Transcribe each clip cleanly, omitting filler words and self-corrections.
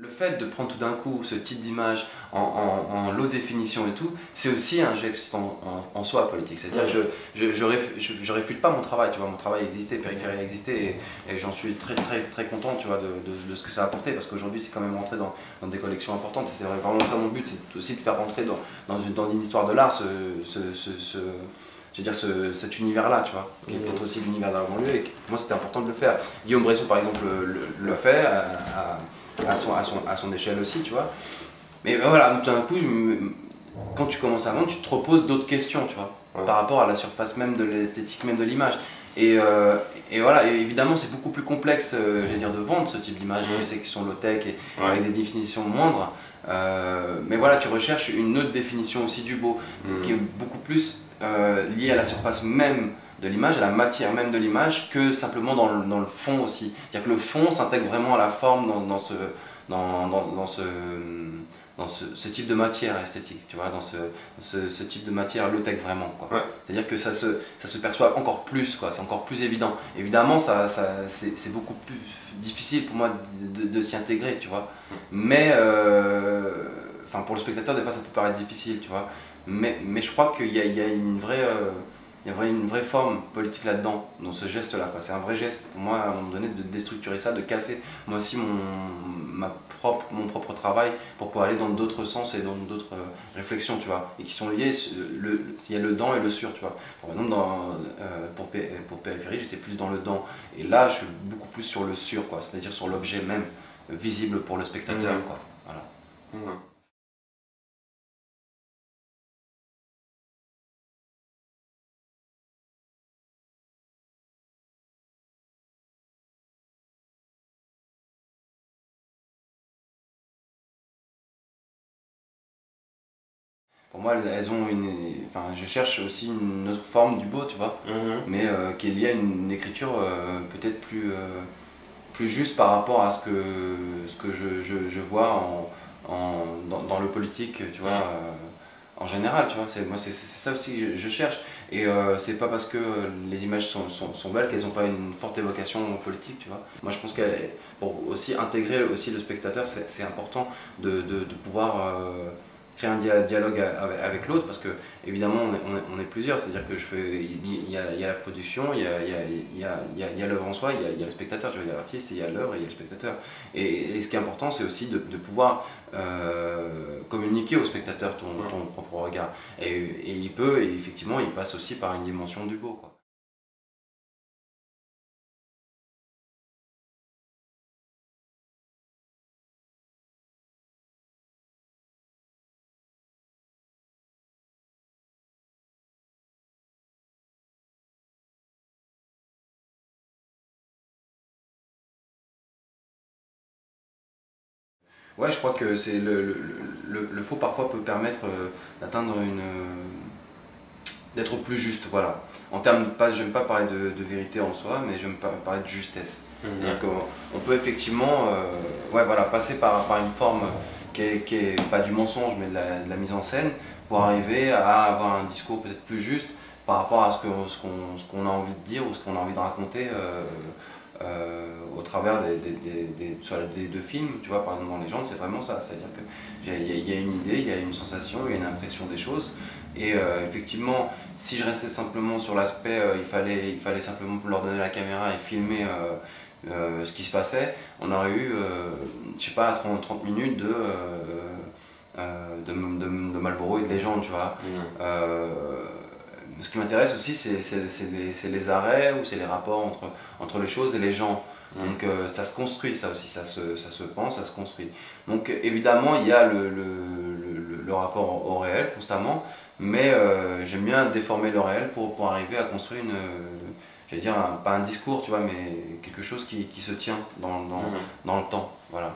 Le fait de prendre tout d'un coup ce type d'image en low définition et tout, c'est aussi un geste en soi politique. C'est-à-dire que je réfute pas mon travail, tu vois, mon travail existait, Périphérie a existé et j'en suis très content, tu vois, de ce que ça a apporté parce qu'aujourd'hui c'est quand même rentré dans des collections importantes et c'est vraiment ça mon but, c'est aussi de faire rentrer dans une histoire de l'art je veux dire cet univers-là, tu vois, qui est peut-être aussi l'univers de la banlieue et pour moi c'était important de le faire. Guillaume Bressot par exemple le fait à son échelle aussi, tu vois. Mais voilà, tout d'un coup, quand tu commences à vendre, tu te reposes d'autres questions, tu vois, par rapport à la surface même de l'esthétique même de l'image. Et voilà, et évidemment, c'est beaucoup plus complexe, j'allais dire, de vendre ce type d'image, tu sais, qui sont low-tech et avec des définitions moindres. Mais voilà, tu recherches une autre définition aussi du beau, qui est beaucoup plus liée à la surface même de l'image, à la matière même de l'image, que simplement dans le fond aussi. C'est-à-dire que le fond s'intègre vraiment à la forme dans ce type de matière esthétique, tu vois, dans ce type de matière low-tech vraiment, quoi. Ouais. C'est-à-dire que ça se perçoit encore plus, quoi, c'est encore plus évident. Évidemment, c'est beaucoup plus difficile pour moi de s'y intégrer, tu vois. Mais, enfin, pour le spectateur, des fois, ça peut paraître difficile, tu vois. Mais je crois qu'il y a une vraie... il y a une vraie forme politique là-dedans, dans ce geste-là. C'est un vrai geste pour moi, à un moment donné, de déstructurer ça, de casser moi aussi mon propre travail pour pouvoir aller dans d'autres sens et dans d'autres réflexions, tu vois, et qui sont liées, il y a le dans et le sur, tu vois. Par exemple, pour Périphérie, j'étais plus dans le dans, et là, je suis beaucoup plus sur le sur, quoi, c'est-à-dire sur l'objet même, visible pour le spectateur, quoi. Voilà. Pour moi, elles ont enfin, je cherche aussi une autre forme du beau, tu vois, mais qui est liée à une écriture peut-être plus juste par rapport à ce que je vois dans le politique, tu vois, en général, tu vois. Moi, c'est ça aussi que je cherche. Et c'est pas parce que les images sont belles qu'elles n'ont pas une forte évocation politique, tu vois. Moi, je pense que pour aussi intégrer aussi le spectateur, c'est important de pouvoir créer un dialogue avec l'autre parce que évidemment on est plusieurs, c'est-à-dire que il y a la production, il y a l'œuvre en soi, il y a le spectateur, tu vois, il y a l'artiste, il y a l'œuvre et il y a le spectateur. Et ce qui est important, c'est aussi de pouvoir communiquer au spectateur ton propre regard. Et effectivement, il passe aussi par une dimension du beau, quoi. Ouais, je crois que c'est le faux parfois peut permettre d'atteindre d'être plus juste, voilà. En termes, j'aime pas parler de vérité en soi, mais j'aime parler de justesse. C'est-à-dire qu'on peut effectivement ouais, voilà, passer par une forme qui est pas du mensonge, mais de la mise en scène, pour arriver à avoir un discours peut-être plus juste par rapport à ce qu'on a envie de dire ou ce qu'on a envie de raconter au travers soit des deux films, tu vois, par exemple dans Légende, c'est vraiment ça, c'est-à-dire qu'il y a une idée, il y a une sensation, il y a une impression des choses, et effectivement, si je restais simplement sur l'aspect, il fallait simplement leur donner la caméra et filmer ce qui se passait, on aurait eu, je sais pas, 30 minutes de Marlboro et de Légende, tu vois. Ce qui m'intéresse aussi, c'est les arrêts ou c'est les rapports entre les choses et les gens. Donc ça se construit, ça aussi, ça se pense, ça se construit. Donc évidemment, il y a le rapport au réel constamment, mais j'aime bien déformer le réel pour arriver à construire j'allais dire, pas un discours, tu vois, mais quelque chose qui se tient dans le temps. Voilà.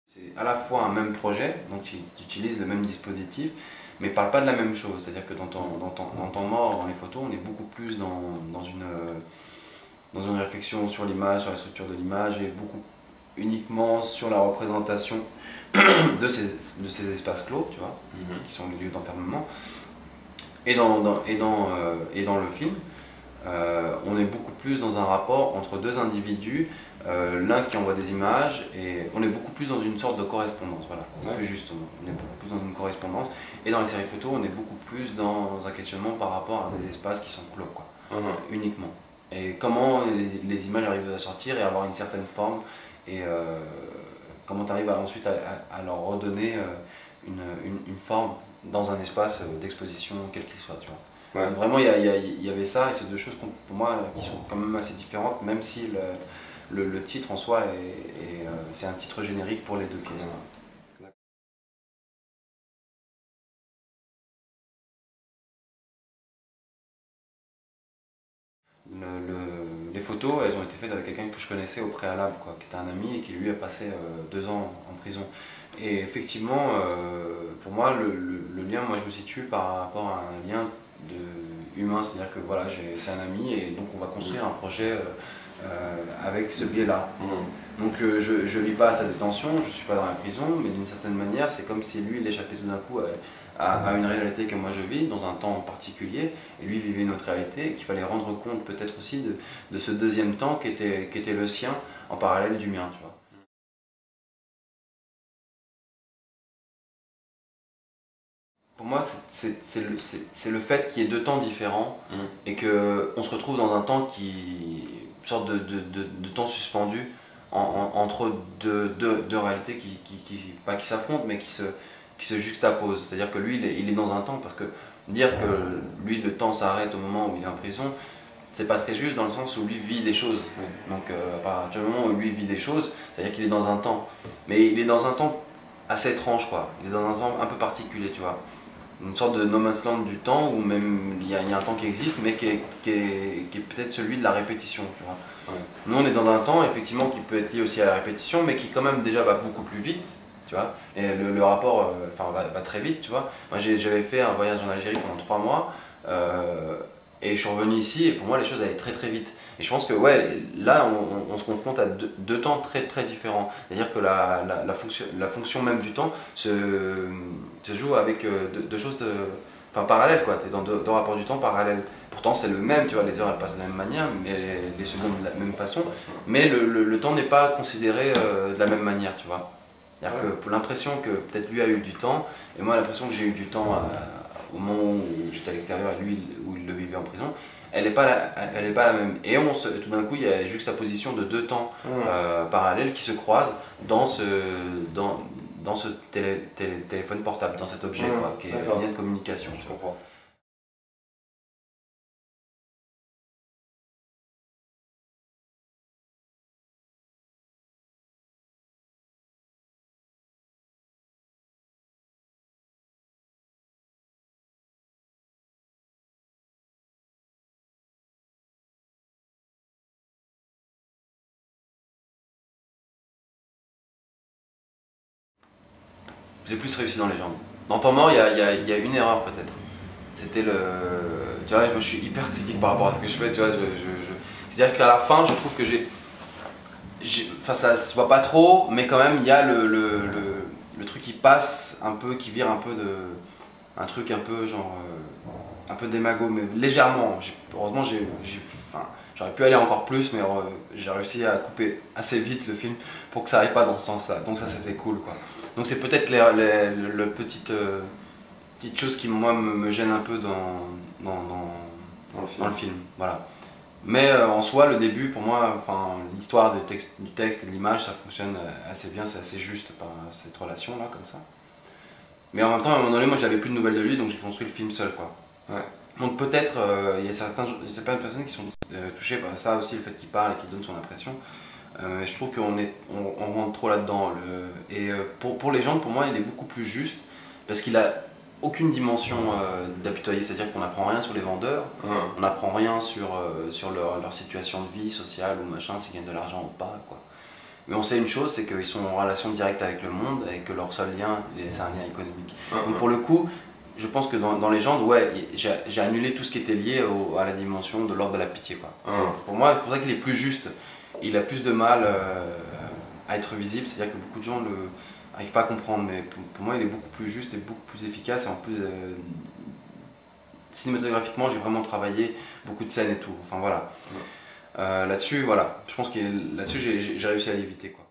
C'est à la fois un même projet, donc tu utilises le même dispositif, mais parle pas de la même chose. C'est-à-dire que dans ton mort, dans les photos, on est beaucoup plus dans une réflexion sur l'image, sur la structure de l'image, et beaucoup uniquement sur la représentation de ces espaces clos, tu vois, qui sont les lieux d'enfermement. Et dans le film, on est beaucoup plus dans un rapport entre deux individus, l'un qui envoie des images, et on est beaucoup plus dans une sorte de correspondance, voilà, c'est plus juste, on est beaucoup plus dans une correspondance, et dans les séries photos, on est beaucoup plus dans un questionnement par rapport à des espaces qui sont clos, quoi, uniquement. Et comment les images arrivent à sortir et à avoir une certaine forme, et comment tu arrives ensuite à leur redonner une forme dans un espace d'exposition, quel qu'il soit, tu vois. Ouais. Donc vraiment, il y avait ça, et c'est deux choses pour moi qui sont quand même assez différentes, même si le titre en soi, c'est un titre générique pour les deux pièces. Les photos, elles ont été faites avec quelqu'un que je connaissais au préalable, quoi, qui était un ami et qui lui a passé 2 ans en prison. Et effectivement, pour moi, le lien, moi je me situe par rapport à un lien humain, c'est-à-dire que voilà, c'est un ami et donc on va construire un projet avec ce biais-là. Donc je vis pas à sa détention, je suis pas dans la prison, mais d'une certaine manière, c'est comme si lui, il échappait tout d'un coup à une réalité que moi je vis, dans un temps particulier, et lui vivait une autre réalité, et qu'il fallait rendre compte peut-être aussi de ce deuxième temps qui était le sien, en parallèle du mien, tu vois. Pour moi, c'est le fait qu'il y ait deux temps différents, et qu'on se retrouve dans un temps une sorte de temps suspendu entre deux réalités pas qui s'affrontent, mais qui se juxtaposent. C'est-à-dire que lui, il est dans un temps, parce que dire que lui, le temps s'arrête au moment où il est en prison, c'est pas très juste dans le sens où lui vit des choses. Donc à partir du moment où lui vit des choses, c'est-à-dire qu'il est dans un temps. Mais il est dans un temps assez étrange, quoi. Il est dans un temps un peu particulier, tu vois. Une sorte de no man's land du temps où même il y a un temps qui existe, mais qui est peut-être celui de la répétition, tu vois. Ouais. Nous, on est dans un temps, effectivement, qui peut être lié aussi à la répétition, mais qui quand même déjà va beaucoup plus vite, tu vois. Et le rapport va très vite, tu vois. Moi, j'avais fait un voyage en Algérie pendant 3 mois, et je suis revenu ici, et pour moi, les choses allaient très très vite. Et je pense que, ouais, là, on se confronte à deux temps très très différents. C'est-à-dire que la fonction même du temps se joue avec deux choses parallèles, quoi. Tu es dans deux rapports du temps parallèles. Pourtant, c'est le même, tu vois, les heures elles passent de la même manière, mais les secondes de la même façon, mais le temps n'est pas considéré de la même manière, tu vois. C'est-à-dire que pour l'impression que peut-être lui a eu du temps, et moi l'impression que j'ai eu du temps au moment où j'étais à l'extérieur et lui où il le vivait en prison, elle n'est pas, la même. Et tout d'un coup, il y a juxtaposition de deux temps parallèles qui se croisent dans ce téléphone portable, dans cet objet, quoi, qui est un lien de communication. Je comprends. J'ai plus réussi dans les jambes. Dans Temps mort, il y a une erreur peut-être. C'était le. Tu vois, moi je suis hyper critique par rapport à ce que je fais, tu vois. C'est-à-dire qu'à la fin, je trouve que enfin, ça se voit pas trop, mais quand même, il y a le truc qui passe un peu, qui vire un peu de. Un truc un peu genre. Un peu démago, mais légèrement. Heureusement, enfin, j'aurais pu aller encore plus, mais j'ai réussi à couper assez vite le film pour que ça aille pas dans ce sens-là. Donc ça, c'était cool, quoi. Donc c'est peut-être le petite chose qui moi me gêne un peu dans le film. Voilà. Mais en soi, le début, pour moi, enfin, l'histoire du texte et de l'image, ça fonctionne assez bien, c'est assez juste par cette relation-là, comme ça. Mais en même temps, à un moment donné, moi j'avais plus de nouvelles de lui, donc j'ai construit le film seul, quoi. Ouais. Donc peut-être, il y a certaines personnes qui sont touchées par ça aussi, le fait qu'il parle et qu'il donne son impression. Je trouve on rentre trop là-dedans. Pour les gens, pour moi, il est beaucoup plus juste, parce qu'il a aucune dimension d'apitoyer, c'est-à-dire qu'on n'apprend rien sur les vendeurs, on n'apprend rien sur leur situation de vie sociale ou machin, s'ils gagnent de l'argent ou pas, quoi. Mais on sait une chose, c'est qu'ils sont en relation directe avec le monde et que leur seul lien, c'est un lien économique. Donc pour le coup, je pense que dans Légende, ouais, j'ai annulé tout ce qui était lié à la dimension de l'ordre de la pitié, quoi. Pour moi, c'est pour ça qu'il est plus juste. Il a plus de mal à être visible, c'est-à-dire que beaucoup de gens n'arrivent pas à comprendre, mais pour moi il est beaucoup plus juste et beaucoup plus efficace, et en plus cinématographiquement j'ai vraiment travaillé beaucoup de scènes et tout, enfin voilà. Là-dessus, voilà, je pense que là-dessus j'ai réussi à l'éviter, quoi.